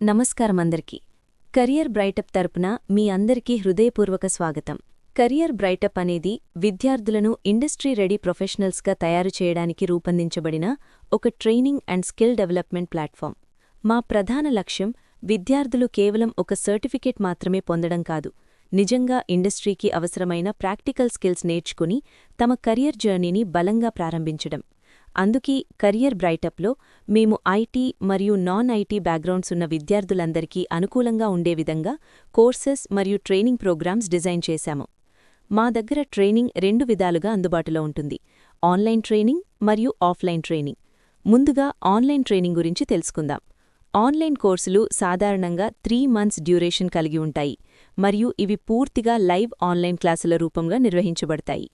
నమస్కారమందరికీ. Career బ్రైటప్ తరపున మీ అందరికీ హృదయపూర్వక స్వాగతం. కెరియర్ బ్రైటప్ అనేది విద్యార్థులను ఇండస్ట్రీ రెడీ ప్రొఫెషనల్స్గా తయారు చేయడానికి రూపొందించబడిన ఒక training and skill development platform. మా ప్రధాన లక్ష్యం విద్యార్థులు కేవలం ఒక సర్టిఫికేట్ మాత్రమే పొందడం కాదు, నిజంగా ఇండస్ట్రీకి అవసరమైన ప్రాక్టికల్ స్కిల్స్ నేర్చుకుని తమ కెరియర్ జర్నీని బలంగా ప్రారంభించడం. అందుకీ కెరియర్ బ్రైటప్లో మేము ఐటీ మరియు నాన్ ఐటీ బ్యాక్గ్రౌండ్స్ ఉన్న విద్యార్థులందరికీ అనుకూలంగా ఉండే విధంగా కోర్సెస్ మరియు ట్రైనింగ్ ప్రోగ్రామ్స్ డిజైన్ చేశాము. మా దగ్గర ట్రైనింగ్ 2 విధాలుగా అందుబాటులో ఉంటుంది: ఆన్లైన్ ట్రైనింగ్ మరియు ఆఫ్లైన్ ట్రైనింగ్. ముందుగా ఆన్లైన్ ట్రైనింగ్ గురించి తెలుసుకుందాం. ఆన్లైన్ కోర్సులు సాధారణంగా 3 మంత్స్ డ్యూరేషన్ కలిగి ఉంటాయి మరియు ఇవి పూర్తిగా లైవ్ ఆన్లైన్ క్లాసుల రూపంగా నిర్వహించబడతాయి.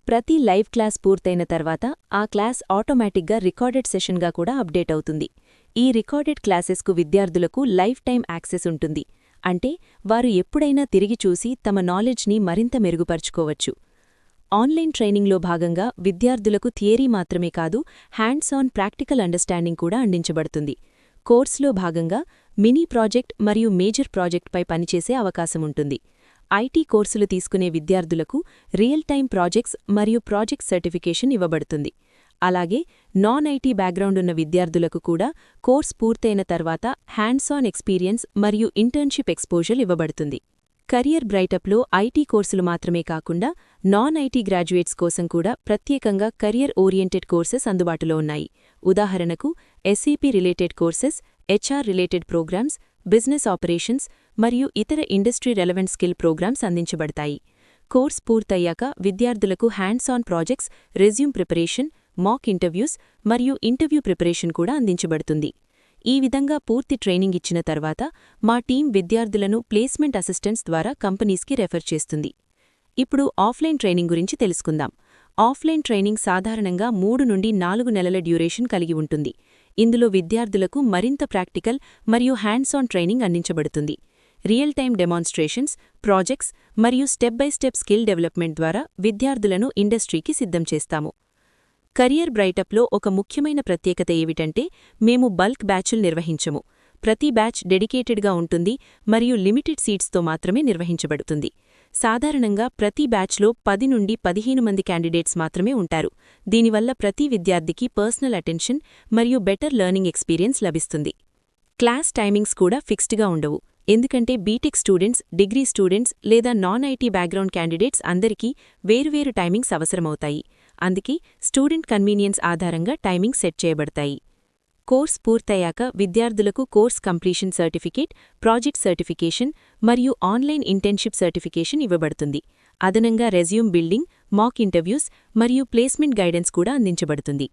ప్రతి లైవ్ క్లాస్ పూర్తయిన తర్వాత ఆ క్లాస్ ఆటోమేటిక్గా రికార్డెడ్ సెషన్గా కూడా అప్డేట్ అవుతుంది. ఈ రికార్డెడ్ క్లాసెస్కు విద్యార్థులకు లైఫ్ టైం యాక్సెస్ ఉంటుంది. అంటే వారు ఎప్పుడైనా తిరిగి చూసి తమ నాలెడ్జ్ని మరింత మెరుగుపరుచుకోవచ్చు. ఆన్లైన్ ట్రైనింగ్లో భాగంగా విద్యార్థులకు థియరీ మాత్రమే కాదు, హ్యాండ్స్ ఆన్ ప్రాక్టికల్ అండర్స్టాండింగ్ కూడా అందించబడుతుంది. కోర్సులో భాగంగా మినీ ప్రాజెక్ట్ మరియు మేజర్ ప్రాజెక్ట్పై పనిచేసే అవకాశముంటుంది. ఐటీ కోర్సులు తీసుకునే విద్యార్థులకు రియల్ టైం ప్రాజెక్ట్స్ మరియు ప్రాజెక్ట్ సర్టిఫికేషన్ ఇవ్వబడుతుంది. అలాగే నాన్ ఐటీ బ్యాక్గ్రౌండ్ ఉన్న విద్యార్థులకు కూడా కోర్స్ పూర్తయిన తర్వాత హ్యాండ్స్ ఆన్ ఎక్స్పీరియన్స్ మరియు ఇంటర్న్షిప్ ఎక్స్పోజర్ ఇవ్వబడుతుంది. కెరియర్ బ్రైటప్లో ఐటీ కోర్సులు మాత్రమే కాకుండా నాన్ ఐటీ గ్రాడ్యుయేట్స్ కోసం కూడా ప్రత్యేకంగా కెరియర్ ఓరియంటెడ్ కోర్సెస్ అందుబాటులో ఉన్నాయి. ఉదాహరణకు SAP related courses, HR related programs, business operations మరియు ఇతర ఇండస్ట్రీ రెలవెంట్ స్కిల్ ప్రోగ్రామ్స్ అందించబడతాయి. కోర్స్ పూర్తయ్యాక విద్యార్థులకు hands on projects, resume preparation, mock interviews మరియు ఇంటర్వ్యూ ప్రిపరేషన్ కూడా అందించబడుతుంది. ఈ విధంగా పూర్తి ట్రైనింగ్ ఇచ్చిన తర్వాత మా టీం విద్యార్థులను ప్లేస్మెంట్ అసిస్టెంట్స్ ద్వారా కంపెనీస్కి రెఫర్ చేస్తుంది. ఇప్పుడు ఆఫ్లైన్ ట్రైనింగ్ గురించి తెలుసుకుందాం. ఆఫ్లైన్ ట్రైనింగ్ సాధారణంగా 3 నుండి 4 నెలల డ్యూరేషన్ కలిగి ఉంటుంది. ఇందులో విద్యార్థులకు మరింత ప్రాక్టికల్ మరియు హ్యాండ్స్ ఆన్ ట్రైనింగ్ అందించబడుతుంది. రియల్ టైం డెమాన్స్ట్రేషన్స్, ప్రాజెక్ట్స్ మరియు step by step skill development ద్వారా విద్యార్థులను ఇండస్ట్రీకి సిద్ధం చేస్తాము. కెరియర్ బ్రైటప్లో ఒక ముఖ్యమైన ప్రత్యేకత ఏమిటంటే మేము బల్క్ బ్యాచ్లు నిర్వహించము. ప్రతి బ్యాచ్ డెడికేటెడ్గా ఉంటుంది మరియు లిమిటెడ్ సీట్స్తో మాత్రమే నిర్వహించబడుతుంది. సాధారణంగా ప్రతి బ్యాచ్లో 10 నుండి 15 మంది క్యాండిడేట్స్ మాత్రమే ఉంటారు. దీనివల్ల ప్రతి విద్యార్థికి పర్సనల్ అటెన్షన్ మరియు బెటర్ లెర్నింగ్ ఎక్స్పీరియన్స్ లభిస్తుంది. క్లాస్ టైమింగ్స్ కూడా ఫిక్స్డ్గా ఉండవు, ఎందుకంటే బీటెక్ స్టూడెంట్స్, డిగ్రీ స్టూడెంట్స్ లేదా నాన్ ఐటీ బ్యాక్గ్రౌండ్ క్యాండిడేట్స్ అందరికీ వేరువేరు టైమింగ్స్ అవసరమవుతాయి. అందుకే స్టూడెంట్ కన్వీనియన్స్ ఆధారంగా టైమింగ్ సెట్ చేయబడతాయి. కోర్స్ పూర్తయ్యాక విద్యార్థులకు course completion certificate, project certification మరియు ఆన్లైన్ ఇంటర్న్షిప్ సర్టిఫికేషన్ ఇవ్వబడుతుంది. అదనంగా రెజ్యూమ్ బిల్డింగ్, మాక్ ఇంటర్వ్యూస్ మరియు ప్లేస్మెంట్ గైడెన్స్ కూడా అందించబడుతుంది.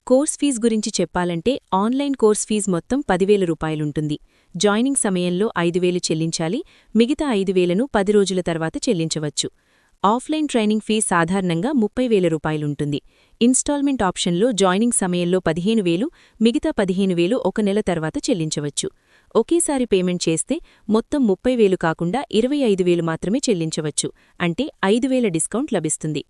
కోర్స్ ఫీజు గురించి చెప్పాలంటే ఆన్లైన్ కోర్స్ ఫీజు మొత్తం 10,000 రూపాయలుంటుంది. జాయినింగ్ సమయంలో 5,000 చెల్లించాలి, మిగతా 5,000ను 10 రోజుల తర్వాత చెల్లించవచ్చు. ఆఫ్లైన్ ట్రైనింగ్ ఫీ సాధారణంగా 30,000 రూపాయలుంటుంది. ఇన్స్టాల్మెంట్ ఆప్షన్లో జాయినింగ్ సమయంలో 15,000, మిగతా 15,000 1 నెల తర్వాత చెల్లించవచ్చు. ఒకేసారి పేమెంట్ చేస్తే మొత్తం 30,000 కాకుండా 25,000 మాత్రమే చెల్లించవచ్చు, అంటే 5,000 డిస్కౌంట్ లభిస్తుంది.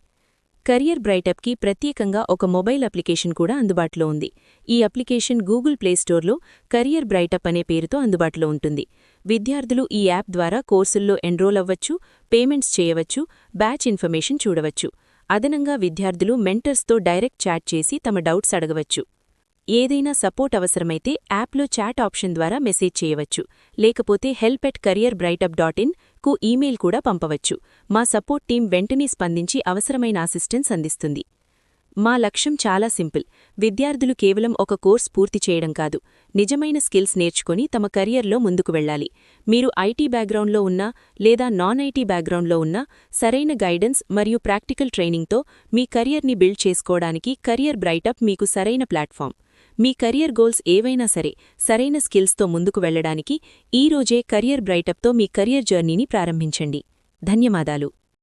కెరియర్ బ్రైటప్కి ప్రత్యేకంగా ఒక మొబైల్ అప్లికేషన్ కూడా అందుబాటులో ఉంది. ఈ అప్లికేషన్ గూగుల్ ప్లేస్టోర్లో కెరియర్ బ్రైటప్ అనే పేరుతో అందుబాటులో ఉంటుంది. విద్యార్థులు ఈ యాప్ ద్వారా కోర్సుల్లో ఎన్రోల్ అవ్వచ్చు, పేమెంట్స్ చేయవచ్చు, బ్యాచ్ ఇన్ఫర్మేషన్ చూడవచ్చు. అదనంగా విద్యార్థులు మెంటర్స్తో డైరెక్ట్ చాట్ చేసి తమ డౌట్స్ అడగవచ్చు. ఏదైనా సపోర్ట్ అవసరమైతే యాప్లో చాట్ ఆప్షన్ ద్వారా మెసేజ్ చేయవచ్చు, లేకపోతే help@careerbrightUp.in కు ఈమెయిల్ కూడా పంపవచ్చు. మా సపోర్ట్ టీం వెంటనే స్పందించి అవసరమైన అసిస్టెన్స్ అందిస్తుంది. మా లక్ష్యం చాలా సింపుల్: విద్యార్థులు కేవలం ఒక కోర్స్ పూర్తి చేయడం కాదు, నిజమైన స్కిల్స్ నేర్చుకుని తమ కెరియర్లో ముందుకు వెళ్లాలి. మీరు ఐటీ బ్యాక్గ్రౌండ్లో ఉన్నా లేదా నాన్ ఐటీ బ్యాక్గ్రౌండ్లో ఉన్నా సరైన గైడెన్స్ మరియు ప్రాక్టికల్ ట్రైనింగ్తో మీ కెరియర్ని బిల్డ్ చేసుకోవడానికి కెరియర్ బ్రైటప్ మీకు సరైన ప్లాట్ఫామ్. మీ కెరియర్ గోల్స్ ఏవైనా సరే సరైన స్కిల్స్తో ముందుకు వెళ్లడానికి ఈరోజే కెరియర్ బ్రైటప్తో మీ కెరియర్ జర్నీని ప్రారంభించండి. ధన్యవాదాలు.